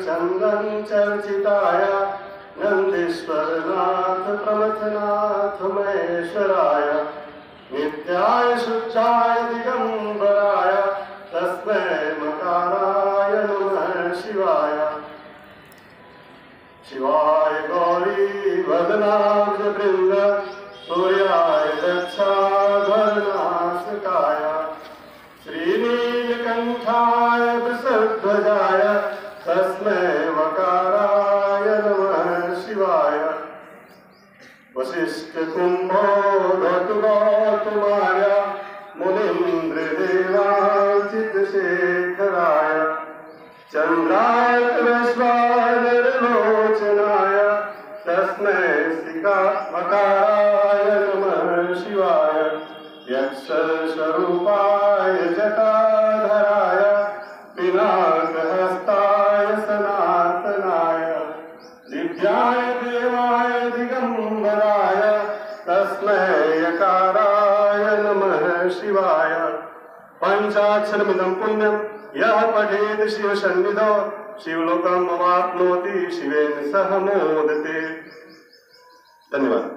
चंदन चर्चिताय नंदीश्वरनाथ प्रमथनाथ महेश्वराय नित्याय शुद्धाय दिगंबराय तस्मै मकाराय नमः शिवाय। शिवाय गौरी वदनाब्ज वृंद सूर्याय दक्षाधरनाशकाय श्रीनीलकंठाय वृषध्वजाय तस्मै वकाराय नमः शिवाय। वशिष्ठ कुंभोधतुगौतमाय मुनीन्द्र देवांचितशेखराय चंद्राय कृष्णाय तस्मै मकाराय नमः शिवाय। यक्ष स्वरूपाय जटाधराय पिनाकहस्ताय सनातनाय दिव्याय देवाय दिगंबराय तस्मै यकाराय नमः शिवाय। पंचाक्षरमिदं पुण्यं यः पठेत् शिवसन्निधौ शिवलोकम् अवाप्नोति शिवेन सह मोदते। धन्यवाद।